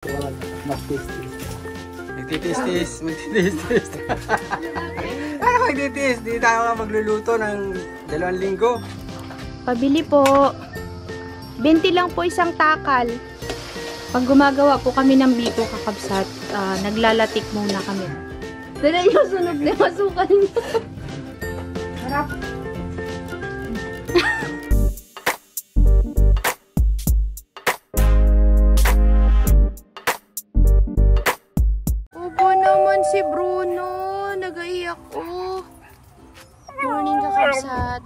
Magtitis. Ano magtitis? Di tayo magluluto ng 2 linggo. Pabili po. 20 lang po isang takal. Pag gumagawa po kami ng biko kakabsat, naglalatik muna kami. Dala yung sunog na masukan niyo. Harap. Ubo naman si Bruno. Nagaiyak ko. Morning kakabsat.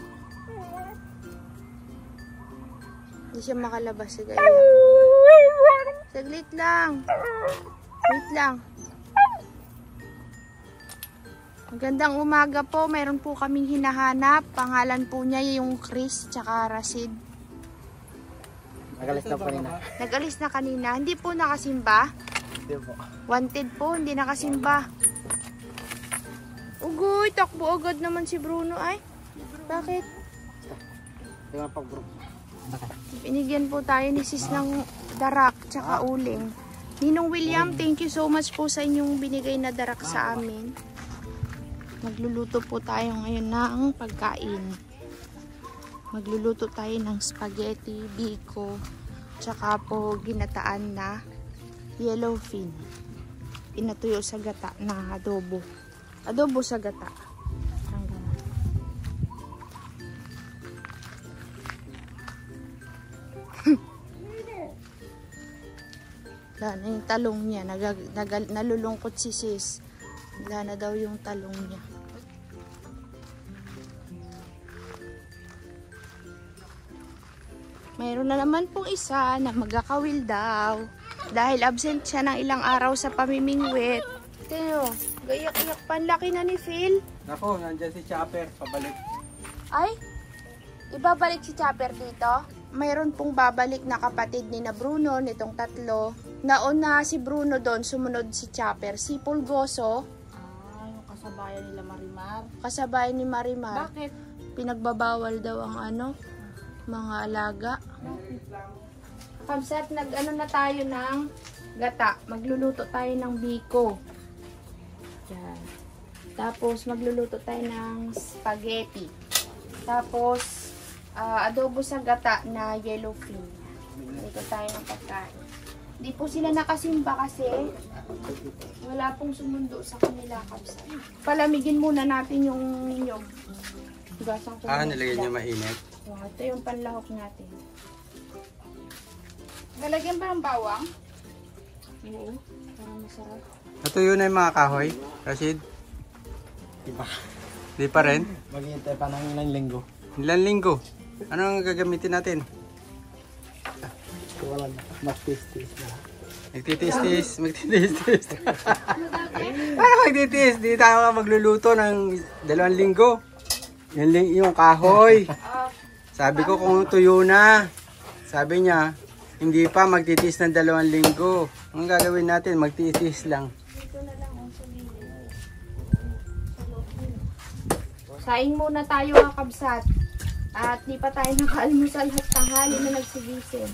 Hindi siya makalabas sa gaya. Saglit lang. Wait lang. Magandang umaga po. Mayroon po kaming hinahanap. Pangalan po niya yung Chris tsaka Rashid. Nagalis na kanina. Nag-alis na kanina. Hindi po nakasimba. Hindi po. Wanted po. Hindi nakasimba. Ugoy. Takbo agad naman si Bruno ay. Bakit? Tingnan pa bro. Binigyan po tayo ni sis ng darak tsaka uling. Ninong William, thank you so much po sa inyong binigay na darak sa amin. Magluluto po tayo ngayon ng pagkain. Magluluto tayo ng spaghetti, biko, tsaka po ginataan na yellowfin. Pinatuyo sa gata na adobo. Adobo sa gata. Wala na yung talong niya. Nalulungkot si sis. Wala na daw yung talong niya. Mayroon na naman pong isa na magkakawil daw. Dahil absent siya ng ilang araw sa pamimingwit. Tingnan, gayak-iyak panlaki na ni Phil. Nako, nandyan si Chopper. Pabalik. Ay, ibabalik si Chopper dito? Mayroon pong babalik na kapatid ni na Bruno, nitong tatlo. Nauna si Bruno doon, sumunod si Chopper. Si Pulgoso. Yung kasabayan nila Marimar. Kasabayan ni Marimar. Bakit? Pinagbabawal daw ang mga alaga. Kamsat, nag-ano na tayo ng gata. Magluluto tayo ng biko. Yan. Tapos magluluto tayo ng spaghetti. Tapos adobo sa gata na yellowfin. Dito tayo ng pagkain. Hindi po sila nakasimba kasi wala pong sumundo sa kanila kapsa. Palamigin muna natin yung nyog. Gasang ko Nilagay niyo mainit. Ito yung panlahok natin. Nalagyan ba ng bawang? Oo, parang masarap. Natuyo na yung mga kahoy, Rashid? Diba? Di pa rin? Maghihintay pa ng ilang linggo. Ilan linggo? Ano ang gagamitin natin? Wala na. Magtitis na. Magtitis. Ano magtitis? Di tayo magluluto ng 2 linggo. Yung kahoy. Sabi ko kung tuyo na. Sabi niya, hindi pa, magtitis ng 2 linggo. Ang gagawin natin, magtitis lang. Saing muna tayo mga kabsat. At di pa tayo nakaalmusal at tanghali na nagsigising.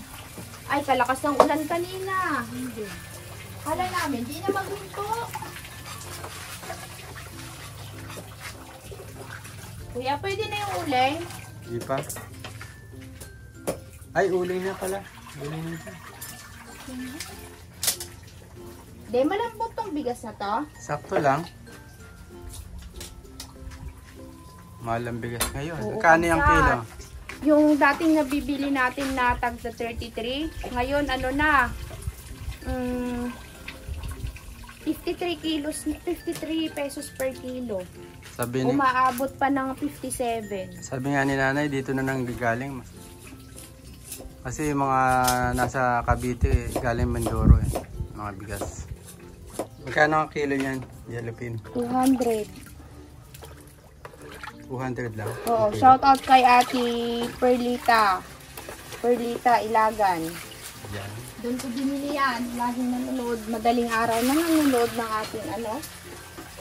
Ay, kalakas ng ulan kanina. Hindi. Kala namin, di na magminto. Kuya, pwede na yung uling? Hindi pa. Ay, uling na pala. Di, malambot tong bigas na to. Sakto lang. Mahal ang bigas ngayon. Oo, Kano yung kilo? Yung dating nabibili natin na tag sa 33, ngayon ano na, 53 pesos per kilo. Sabi ni, Umaabot pa ng 57. sabi nga ni nanay, dito na nang gagaling. Kasi yung mga nasa Cavite, galing Mindoro mga bigas. Magkano ang kilo yan, yellowfin? 200. 200 lang. Oo, shout out kay Ate Perlita. Perlita Ilagan. Yan. Doon ko binili yan. Laging nanonood. Madaling araw na nanonood ng ating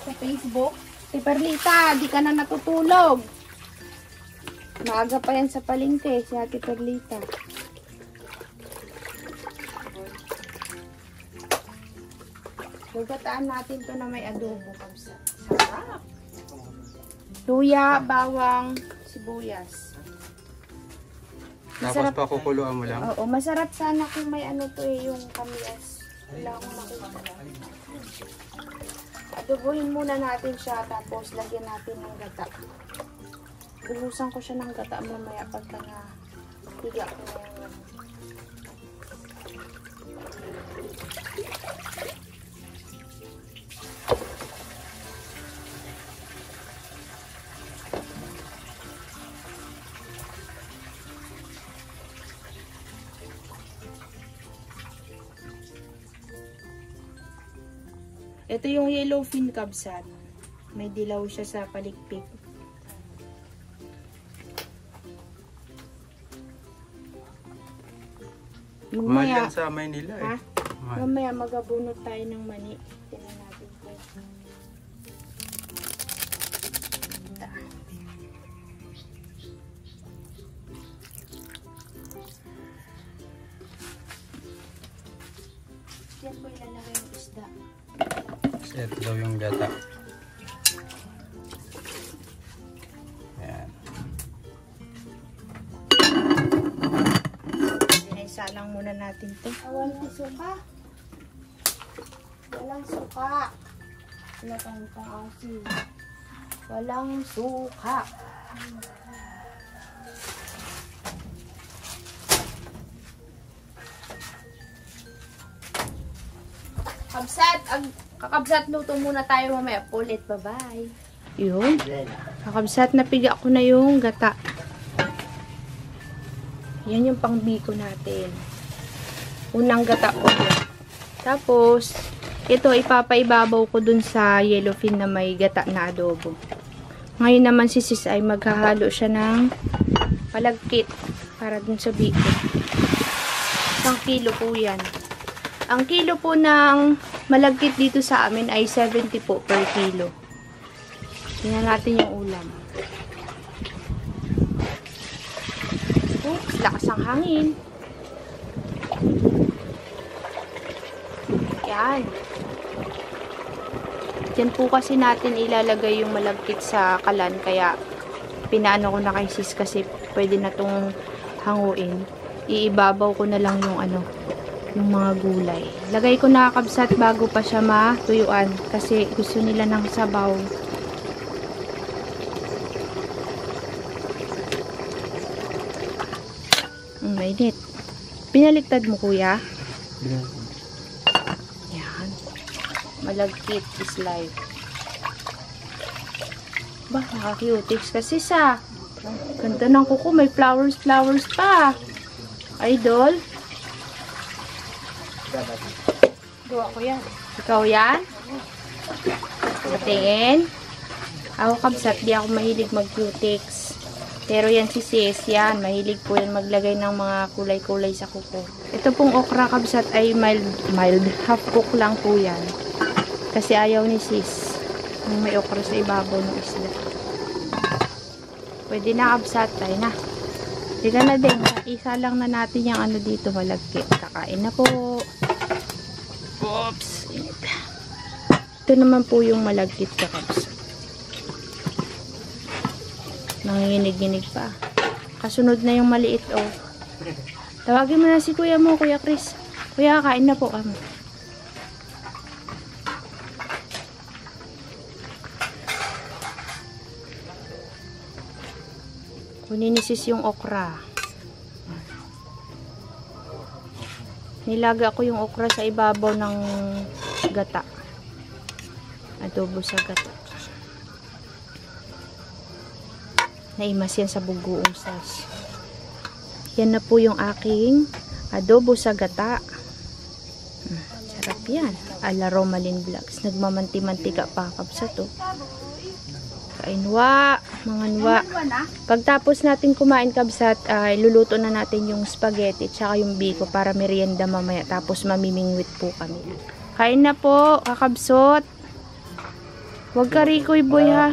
sa Facebook. Si Perlita, di ka na natutulog. Maaga pa yan sa palengke, si Ate Perlita. Lugataan natin to na may adobo, kabsat. Sarap! Luya, bawang, sibuyas. Tapos pakukuluan mo lang. Oo, masarap sana kung may ano to yung kamyas. Wala akong makita. Adobohin muna natin siya, tapos lagyan natin ng gata. Bulusan ko siya ng gata mamaya pagka higa ko na yung ito yung yellowfin kabsat. May dilaw siya sa palikpik. Mahal yan sa Maynila eh. Ha? Mamaya magabunot tayo ng mani. Tingnan natin po. Yan po ilalagay yung isda. Ito daw yung gata. Ayan. Isa lang muna natin to. Walang suka. Walang suka. Wala tayong pang-asin. Walang suka. Kakabsat, luto muna tayo mamaya. Ulit, bye-bye. Yun. Kakabsat, napiga ko na yung gata. Yan yung pangbiko natin. Unang gata ko. Tapos, ito ipapaibabaw ko dun sa yellowfin na may gata na adobo. Ngayon naman si sis ay maghahalo siya ng palagkit para dun sa biko. 1 kilo po yan. Ang kilo po ng malagkit dito sa amin ay 70 po per kilo. Tingnan natin yung ulam. Oops, lakas ang hangin. Yan. Diyan po kasi natin ilalagay yung malagkit sa kalan. Kaya pinaano ko na kay sis kasi pwede na tong hanguin. Iibabaw ko na lang yung yung mga gulay. Lagay ko na kabsat bago pa siya matuyuan kasi gusto nila ng sabaw. Mainit. Pinaliktad mo, kuya? Yan. Malagkit is life. Ba, naka-cutics kasi sa. Ganda ng kuko. May flowers pa. Idol. Gawa ko yan. Ikaw yan? Patingin. Ako kabsat, di ako mahilig mag-cutics. Pero yan si sis, yan. Mahilig po yan maglagay ng mga kulay-kulay sa kuko. Ito pong okra kabsat ay mild. Half cook lang po yan. Kasi ayaw ni sis. Yung may okra sa ibabaw ng isda. Pwede na kabsat. Tayo na. Diga na din. Isa lang na natin yung dito malagkit. Kakain na po. Oops. Init. Ito naman po yung malagkit sa kabsat. Nanginginig-ginig pa. Kasunod na yung maliit, oh. Tawagin mo na si kuya mo, Kuya Chris. Kuya, kain na po kami. Kunin ni sis yung okra. Nilaga ko yung okra sa ibabaw ng gata. Adobo sa gata. Naimas yan sa bugoong sas. Yan na po yung aking adobo sa gata. Sarap yan. Ala Romalyn Vlogs. Nagmamanti-mantika pa kabsat to. Kainwa, mga nwa. Pagtapos natin kumain kabsat, luluto na natin yung spaghetti tsaka yung biko para merienda mamaya. Tapos mamimingwit po kami. Kain na po, kakabsot. Huwag ka rikoy boy ha.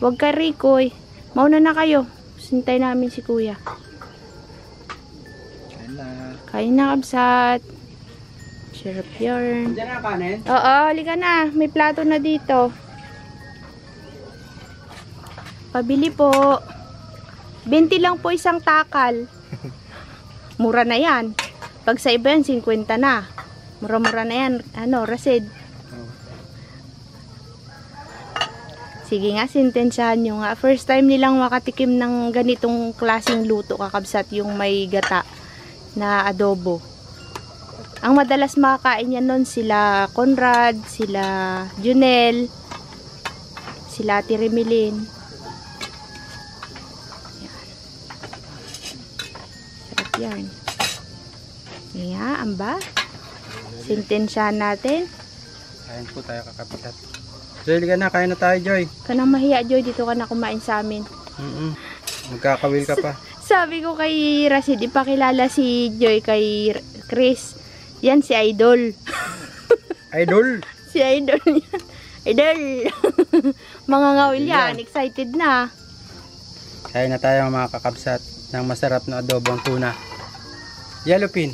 Huwag ka rikoy. Mauna na kayo. Sintay namin si kuya. Kain na. Kain na kabsat. Sarap yarn. Diyan na kanin? Oo, halika na. May plato na dito. Pabili po. 20 lang po isang takal. Mura na yan. Pag sa iba yan, 50 na. Mura-mura na yan. Ano, Rasid? Sige nga, sintensyahan nyo nga. First time nilang makatikim ng ganitong klaseng luto, kakabsat, yung may gata na adobo. Ang madalas makakain yan nun sila Conrad, sila Junel, sila Tirimilin. Sarap yan. Yan, amba. Sintensyahan natin. Kain po tayo kakabsat. Joy, ka na. Kain na tayo, Joy. Kanang mahiya, Joy. Dito ka na kumain sa amin. Magkakawil ka pa. Sabi ko kay Rasid, ipakilala si Joy kay Chris. Yan si Idol. Idol! Si Idol yan. Idol! Mga ngawil yan. Excited na. Kain na tayo mga kakabsat ng masarap na adobong tuna. Yellowfin.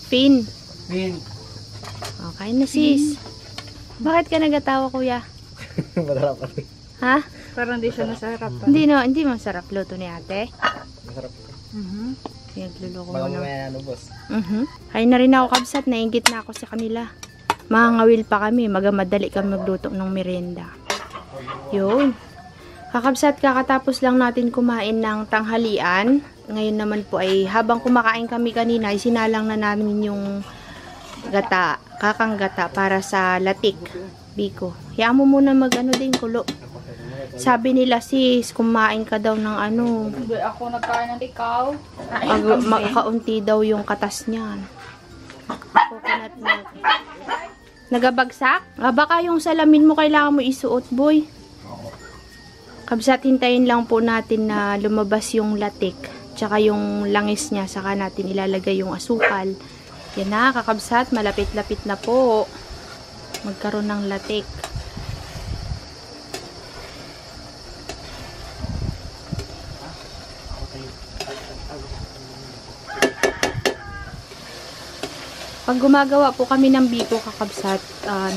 Fin. Fin. Okay na sis. Bakit ka nagatawa, kuya? Masarap pa rin. Ha? Parang di siya nasarap. Hindi no, hindi masarap luto ni ate. Masarap. Pinagluloko Baka mo na. mamaya ano, boss. Kain na rin ako kabsat, nainggit na ako sa kanila. Mga ngawil pa kami, magamadali kami magluto ng merienda. Yun. Kakabsat, kakatapos lang natin kumain ng tanghalian. Ngayon naman po ay habang kumakain kami kanina, ay sinalang na namin yung gata, kakang gata para sa latik. Biko. Hayaan mo muna mag-ano din, kulo. Sabi nila sis, kumain ka daw ng ano. Hindi ako nagkain ng ikaw. Kaunti daw yung katas niyan. Coconut milk. Nagabagsak? Baka yung salamin mo kailangan mo isuot, boy. Kabsat, hintayin lang po natin na lumabas yung latik. Tsaka yung langis niya, saka natin ilalagay yung asukal. Yan na, kakabsat, malapit-lapit na po. Magkaroon ng latik. Pag gumagawa po kami ng biko, kakabsat,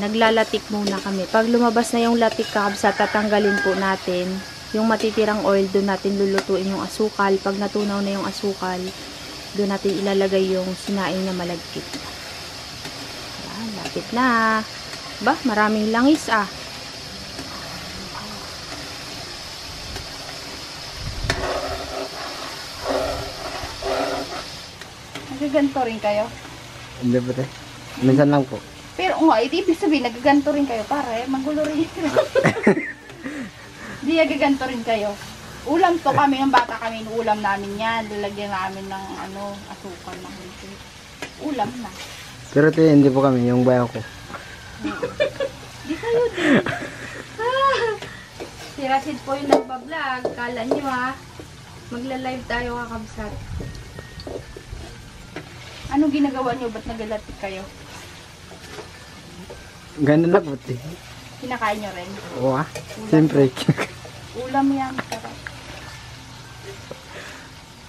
naglalatik muna kami. Pag lumabas na yung latik, kakabsat, tatanggalin po natin yung matitirang oil. Doon natin lulutuin yung asukal. Pag natunaw na yung asukal, doon natin ilalagay yung sinaing na malagkit. Yan, lapit na. Ba, maraming langis ah. Nagaganto rin kayo. Hindi po te. Minsan lang po. Pero nga, ibig sabihin, nagaganto rin kayo. Pare, magulo rin. Hindi nagaganto rin kayo. Ulam to kami, ng bata kami, ulam namin yan. Lalagyan namin ng ano, asukal na kunti. Ulam na. Pero te, hindi po kami. Yung bayaw ko. Di kayo din. Si Rasid po yung nagpa-vlog. Kala nyo ha. Magla-live tayo, kakabsat. Anong ginagawa nyo? Ba't nagalatik kayo? Ganun lang po te. Kinakain nyo rin? Oo ah. Siyempre. Ulam yan. Sarap.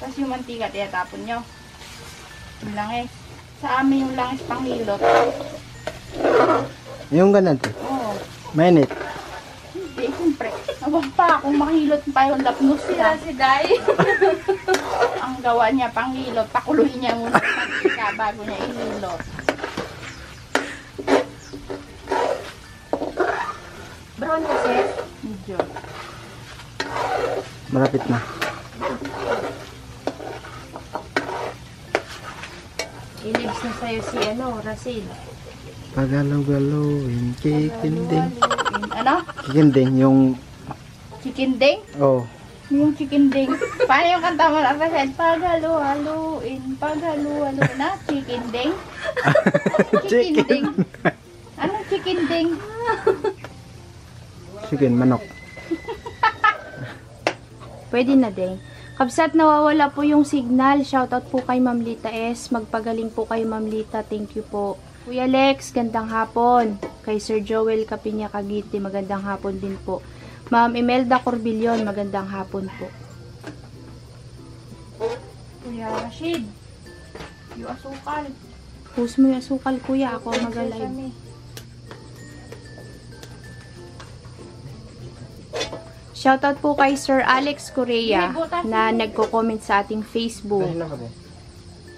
Tapos yung mantika, tinatapon nyo. Yung langis. Sa amin yung langis panghilot. Yung ganun te. Oo. Mainit. Hindi, siyempre. Abang pa, kung makahilot pa yung lapnos niya. Si Day. Ang gawa niya, panghilot. Pakuluhin niya muna yung mantika bago niya ihilot. Brown kasi. Medyo. Malapit na. Ilibs na sa'yo si Rasid. Pagalaw-galawin. Kikinding. Ano? Kikinding. Yung... Chicken ding? Oh. Yung chicken ding. Paano yung kanta mo na Rasid? Paghalo-haloin. Paghalo-haloin na? Chicken ding? Chicken ding. Anong chicken ding? Chicken, manok. Pwede na din. Kabsat, nawawala po yung signal. Shoutout po kay Ma'am Lita S. Magpagaling po kay Ma'am Lita. Thank you po. Kuya Lex, gandang hapon. Kay Sir Joel Kapinya Cagiti, magandang hapon din po. Ma'am Imelda Corbillon, magandang hapon po. Kuya Rashid. Yung asukal. Push mo yung asukal, kuya. Ako ang mag-live. Shoutout po kay Sir Alex Correa na nagko-comment sa ating Facebook.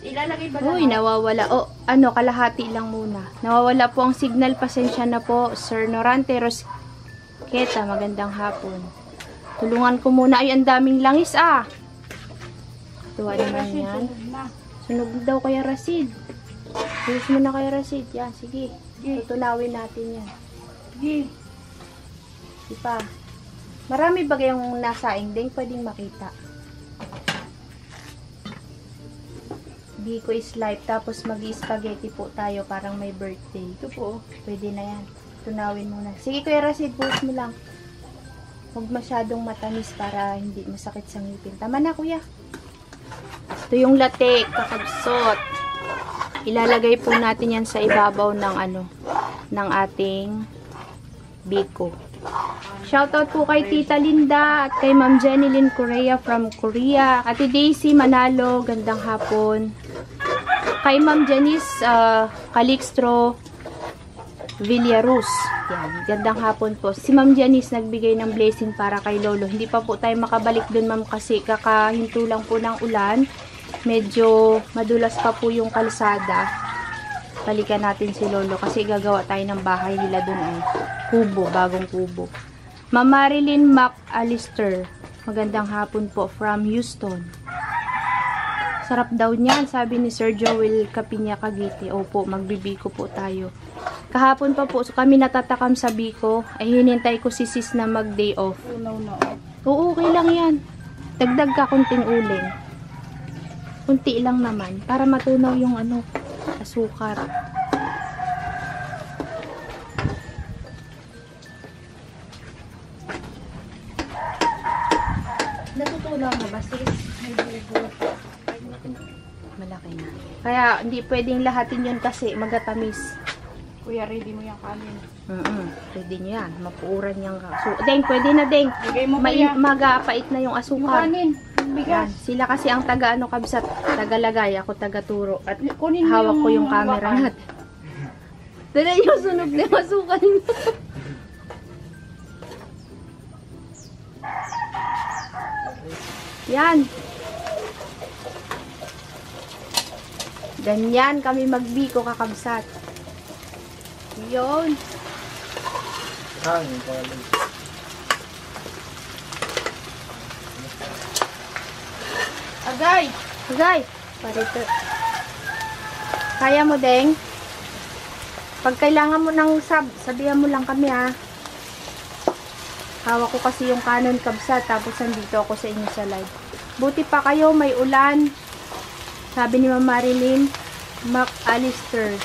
Ilalagay ba Uy, nawawala. Oh, kalahati lang muna. Nawawala po ang signal. Pasensya na po. Sir Norante Rosqueta, magandang hapon. Tulungan ko muna. Ay, ang daming langis Tuwa naman yan. Sunog daw kaya Rasid. Buhos mo na kaya Rasid. Yan, sige. Tutulawin natin yan. Sige. Ipa. Marami ba kayong nasa inding pwedeng makita? Biko is live. Tapos mag-spaghetti po tayo. Parang may birthday. Ito po. Pwede na yan. Tunawin muna. Sige Kuya Rasid, buhos mo lang. Huwag masyadong matamis para hindi masakit sa ngipin. Tama na Kuya. Ito yung latte, kakabsot. Ilalagay po natin yan sa ibabaw ng ating biko. Shoutout po kay Tita Linda at kay Ma'am Jenilyn Correa from Korea. Ate Daisy Manalo, gandang hapon. Kay Ma'am Janice Calixtro Villarus. Yan, gandang hapon po. Si Ma'am Janice nagbigay ng blessing para kay Lolo. Hindi pa po tayo makabalik dun, Ma'am, kasi kakahinto lang po ng ulan. Medyo madulas pa po yung kalsada. Balikan natin si Lolo kasi gagawa tayo ng bahay nila dun kubo, bagong kubo. Ma'am Marilyn McAllister, magandang hapon po from Houston. Sarap daw niyan, sabi ni Sir Joel Capinya Cavite. Opo, magbibiko po tayo. Kahapon pa po kami natatakam sa biko, ay hinintay ko si sis na mag day off. Oo, okay lang yan. Dagdag ka kunting uling. Kunti lang naman, para matunaw yung asukar. Natutunaw na ba sis? Malaki na. Kaya hindi pwedeng lahatin yun kasi magatamis. Kuya, ready mo yung kanin. Pwede nyo yan. Mapuuran yung Deng, pwede na Deng. Bigay mo kuya. Magapait na yung Yung asukar. kanin. Yan. Sila kasi ang taga kabsat, taga-lagay, ako taga-turo. At Kunin mo hawak ko yung camera hawakan. natin. Dala yung sunog na yung asukal mo. Yan. Ganyan kami magbiko kakabsat. Yun. Agay! Agay! Parito. Kaya mo, Deng? Pag kailangan mo ng sabihan mo lang kami, ha? Hawak ko kasi yung Canon kabsat, tapos nandito ako sa inyo sa live. Buti pa kayo, may ulan. Sabi ni Ma'am Marilyn McAllister.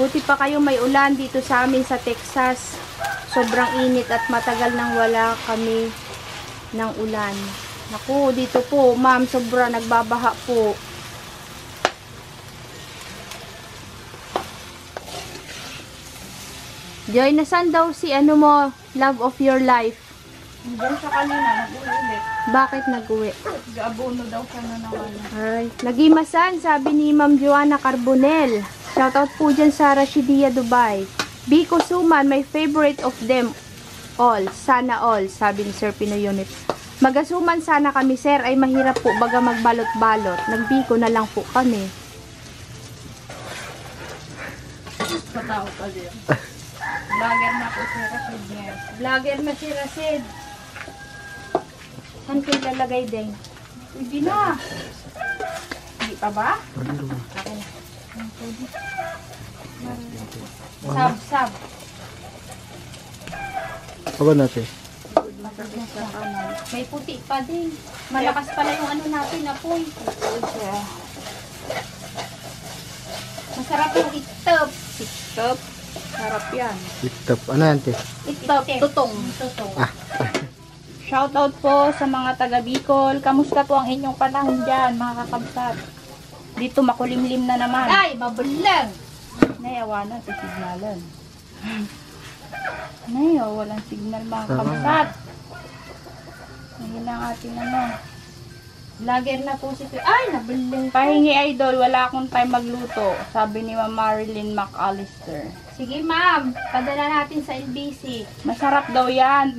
Buti pa kayo, may ulan dito sa amin sa Texas. Sobrang init at matagal nang wala kami ng ulan. Naku, dito po, ma'am, sobra nagbabaha po. Joy, nasan daw si mo, love of your life? Diyan sa kanina, nag-uulit. Bakit nag-uwi? Gabono daw siya na naman. Ay, nagimasan, sabi ni Ma'am Joanna Carbonel. Shoutout po dyan sa Rashidia, Dubai. Biko Suman, my favorite of them all. Sana all, sabi ni Sir Pinoy Unit. Magasuman sana kami, sir. Ay mahirap po baga magbalot-balot. Nagbiko na lang po kami. Patao pa din. Vlogger na po si Rasid niya. Vlogger na si Rasid. Saan ko ilalagay din? Pwede na. Hindi pa ba? Okay. Sab. Ako natin. May puti pa din. Malakas pala yung natin, apoy. Masarap yung iktop. Stop. Sarap yan. Iktap. Ano ante? Iktop, tutong. Shoutout po sa mga taga Bicol. Kamusta po ang inyong panahon dyan, mga kakabsat? Dito makulimlim na naman. Ay, mabulang. Nayawa na sa signalan. Walang signal mga kabsat. Ngayon ang ating Vlogger na po si Kuya. Ay, nabiling. Pahingi idol, wala akong time magluto. Sabi ni Ma'am Marilyn McAllister. Sige ma'am, padala natin sa LBC. Masarap daw yan.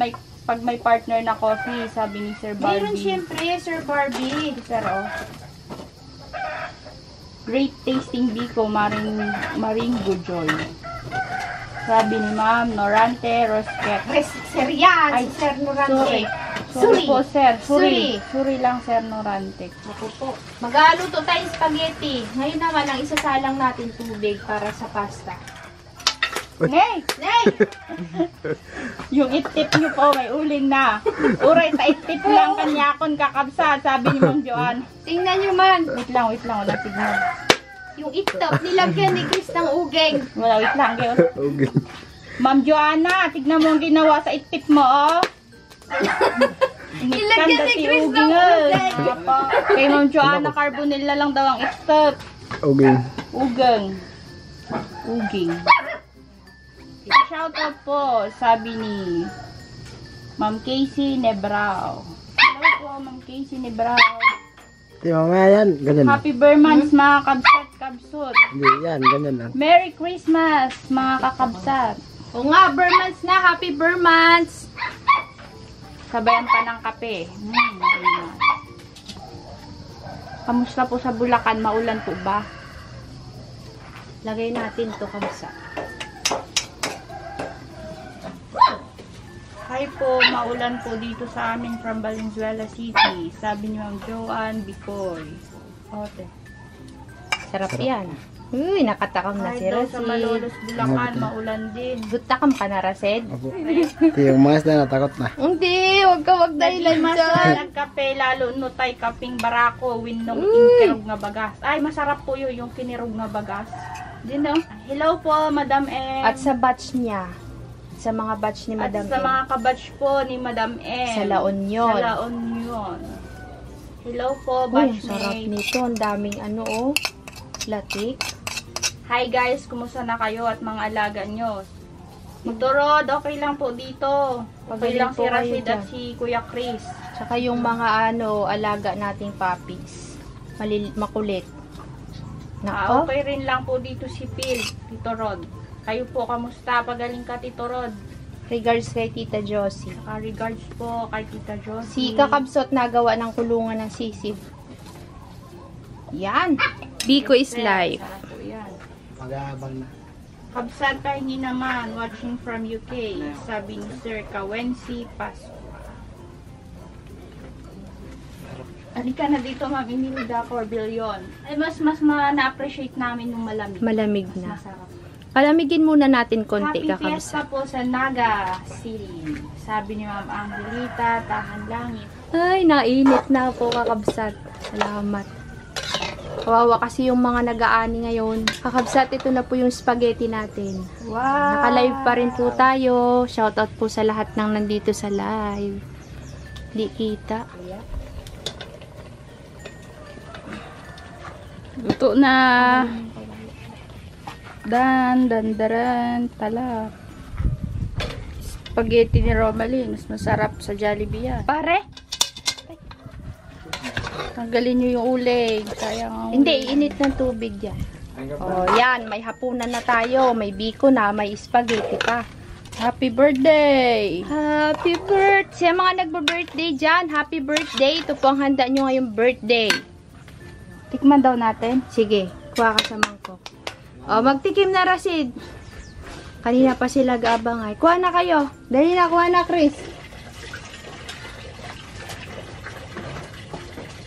Pag may partner na coffee, sabi ni Sir Barbie. Meron siyempre, Sir Barbie. Pero, great tasting biko, Maringo Joy. Sabi ni Ma'am Norante Rosquet. Sir yan, Ay, si Sir Norante. Sorry. Sorry po, sir. Sorry lang, Sir Norante. Ako po. Mag-aaluto tayong spaghetti. Ngayon naman, ang isasalang natin tubig para sa pasta. Nay! Nay! Yung itip nyo po, may uling na. Uray, itip lang kanyakon kakabsa, sabi ni Ma'am Joanne. Tingnan nyo man. Wait lang, wala signal. Yung itop, nilagyan ni Chris ng ugeng. Wala, wait lang. Okay. Ma'am Joanna, tignan mo ang ginawa sa itip mo, oh. Nilagyan ni Chris ng ugeng. Kay Ma'am Joanna, carbonella lang daw ang itop. Okay. Ugeng. Shoutout po, sabi ni Ma'am Casey Nebrao. Hello po, Ma'am Casey Nebrao. Di mamaya yan. Ganyan lang. Happy Burmans, mga kabsat-kabsot. Hindi, yan. Ganyan lang. Merry Christmas, mga kakabsat. O nga, Burmans na. Happy Burmans. Sabayan pa ng kape. Kamusta po sa Bulacan? Maulan po ba? Lagay natin to kabsa. Hi po, maulan po dito sa amin from Valenzuela City. Sabi ni Ma'am Joanne Bicoy. Ote. Sarap yan. Uy, nakatakam na Hi si daw sa Rasid. Malolos, Bulacan, maulan din. Gutakam ka na, Rasid? Opo. Ito yung mas na natakot na. Hindi, wag ka magdahilan Mas dyan. kape, lalo nutay kaping barako, winong inkirog nga bagas. Ay, masarap po yun, yung kinirog nga bagas. Din, no? Hello po, Madam M. At sa batch niya, sa mga batch ni At Madam sa M. mga kabatch po ni Madam M. Sa La Union. Sa La Union. Hello po, Uy, sarap batchmate. nito. Ang daming latik. Hi guys, kumusta na kayo at mga alaga nyo? Ito Rod, okay lang po dito. Okay Pagaling lang po si kayo Rashid dyan. at si Kuya Chris. Tsaka yung mga alaga nating puppies. Makulit. Nako. Okay rin lang po dito si Phil, Tito Rod. Kayo po, kamusta? Pagaling ka, Tito Rod. Regards kay Tita Josie. Saka regards po kay Tita Josie. Si Kakabsot nagawa ng kulungan ng sisig. Yan. Biko is live. Sarap po yan. Mag-aabang na. Kabsat pahingi naman, watching from UK. Sabi ni Sir Kawensi Paso. Halika na dito, Ma'am Imelda Corbillion. Ay, mas na-appreciate namin yung malamig. Malamig Mas na. masarap. Palamigin muna natin konti, Happy Kakabsot. Fiesta po sa Naga City. Sabi ni Ma'am Angelita, Tahan Langit. Ay, nainit na po, Kakabsat. Salamat. Kawawa kasi yung mga nag-aani ngayon. Kakabsat, ito na po yung spaghetti natin. Wow! Naka-live pa rin po tayo. Shoutout po sa lahat ng nandito sa live. Di kita. Luto na. Dandaran, talak. Spaghetti ni Romalie, mas masarap sa Jollibee yan. Pare? Tanggalin nyo yung uling. Sayang ang Hindi, uling. init ng tubig yan. Oh, yan. May hapunan na tayo. May biko na. May spaghetti pa. Happy birthday! Happy birthday! Sa mga nagbe-birthday dyan, happy birthday. Ito po ang handa nyo ngayong birthday. Tikman daw natin. Sige, kuha ka sa mangkok. O, magtikim na, Rasid. Kanina pa sila gaabangay. Kuha na kayo. Dali na, kuha na, Chris.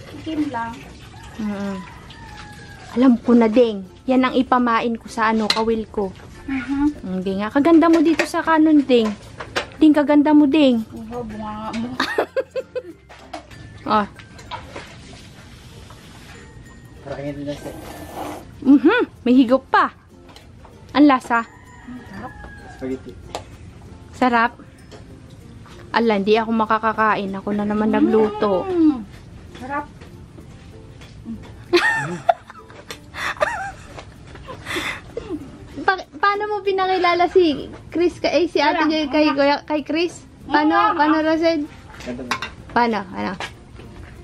Tikim lang. Alam ko na, Ding. Yan ang ipamain ko sa kawil ko. Hindi nga. Kaganda mo dito sa kanon, Ding. Ding, kaganda mo, Ding. Uho, bunga mo. Oh. Parang hindi na siya. May higop pa. Ang lasa. Spaghetti. Sarap. Ala, hindi ako makakakain. Ako na naman nagluto. Sarap. Paano mo pinakilala si Chris si Ate Joy kay Chris? Paano Rasid? Ganda mo. Paano? Ano?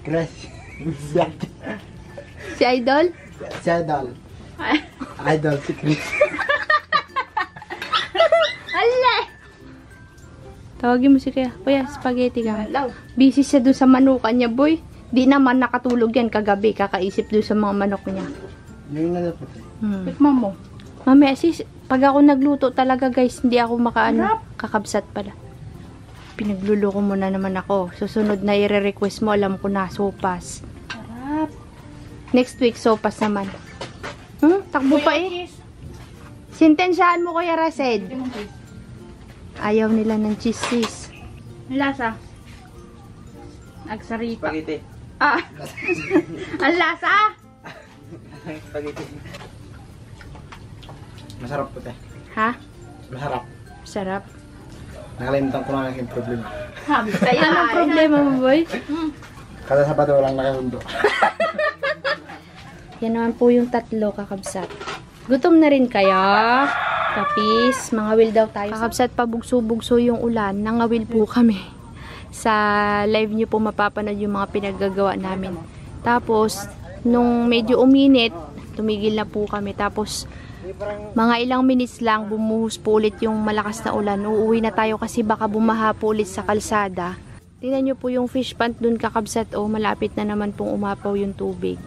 Crush. Si Idol? Si Idol. Idol, si Chris. Ala! Tawagin mo si Kuya, spaghetti ka. Hello. Busy siya dun sa manukan niya, boy. Di naman nakatulog yan kagabi, kakaisip dun sa mga manok niya. Yung nalapot eh. Tikman mo. Mamaya sis, pag ako nagluto talaga guys, hindi ako kakabsat pala. Pinagluluto ko muna naman ako. Susunod na i-request mo, alam ko na, sopas. Sarap. Next week, sopas naman. Takbo pa eh. Sintensyahan mo Kuya Rased. Ayaw nila ng cheese sis. Lasa. Agsarita. Spaghetti. Ah. Ang lasa ah. Spaghetti. Masarap po, te. Ha? Masarap. Sarap. Nakalimutan ko na aking problema. Kaya Ano ang problema mo, boy? Kada Sabado lang nakasundo. Yan naman po yung tatlo, kakabsat. Gutom na rin kaya? Kapis, mangawil daw tayo. Kakabsat, pabugso-bugso yung ulan. Nangawil po kami. Sa live nyo po mapapanood yung mga pinaggagawa namin. Tapos, nung medyo uminit, tumigil na po kami. Tapos, mga ilang minutes lang, bumuhos po ulit yung malakas na ulan. Uuwi na tayo kasi baka bumaha po ulit sa kalsada. Tingnan nyo po yung fish pond dun, kakabsat. Malapit na naman pong umapaw yung tubig.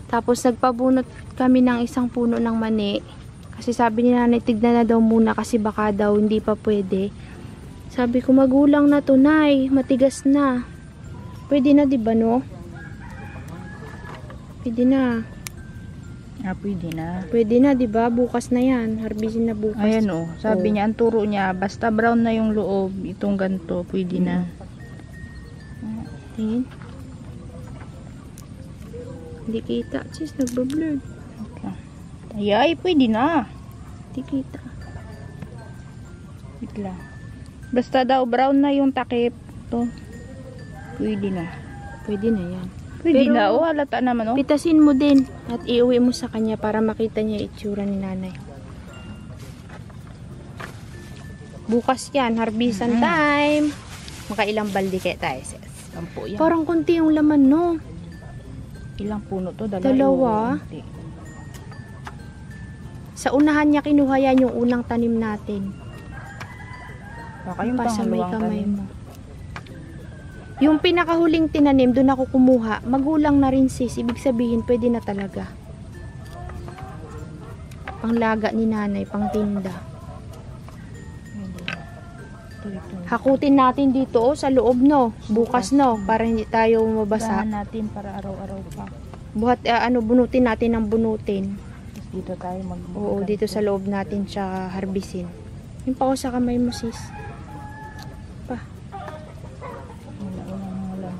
Tapos nagpabunot kami ng isang puno ng mani. Kasi sabi ni nanay, tignan na daw muna kasi baka daw hindi pa pwede. Sabi ko, magulang na to, nay. Matigas na. Pwede na, di ba, no? Pwede na. Ah, pwede na. Pwede na, di ba? Bukas na yan. Harbisin na bukas. Ayan oh. Sabi niya, ang turo niya, basta brown na yung loob, itong ganito, pwede na. Tingin. Hindi kita. Sis, nagbablur. Ay, pwede na. Hindi kita. Wait lang. Basta daw brown na yung takip. To. Pwede na. Pwede na yan. Pwede Pero, na. Oh, halata naman oh. pitasin mo din at iuwi mo sa kanya para makita niya yung itsura ni nanay. Bukas yan, harbisan time. Makailang balde kaya tayo, sis. Sampo yan. Parang konti yung laman, no? Ilang puno to? Dalawa. Hindi. Sa unahan niya kinuha yan yung unang tanim natin. Baka yung Pa sa may pangalawang kamay tanim. mo. Yung pinakahuling tinanim, doon ako kumuha. Magulang na rin sis. Ibig sabihin, pwede na talaga. Panglaga ni nanay, pang tinda. Hakutin natin dito sa loob, no? Bukas, no? Para hindi tayo mabasa. Basahan natin para araw-araw pa. Buhat, bunutin natin ng bunutin. Tapos dito tayo mag... Oo, dito sa loob natin siya harbisin. Yung pa ko sa kamay mo, sis. Pa. Wala.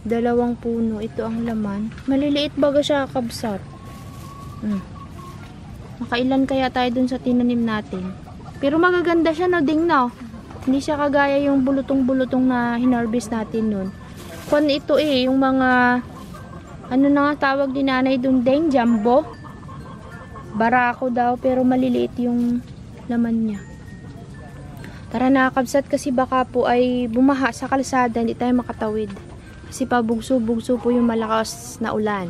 2 puno. Ito ang laman. Maliliit baga siya, kabsat. Makailan kaya tayo dun sa tinanim natin? Pero magaganda siya, no, ding, no? Hindi siya kagaya yung bulutong-bulutong na hinarvest natin nun. Kung ito yung mga ano na nga tawag ni nanay dun, ding, jumbo. Barako daw, pero maliliit yung laman niya. Tara na, kabsat, kasi baka po ay bumaha sa kalsada, hindi tayo makatawid. Kasi pabugso-bugso po yung malakas na ulan.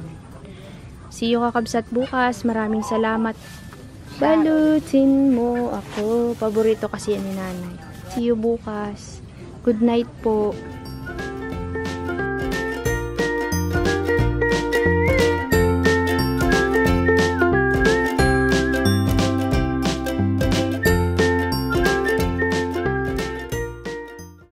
See you, kakabsat, bukas. Maraming salamat. Balutin mo ako. Paborito kasi yan ni nanay. See you bukas. Good night po.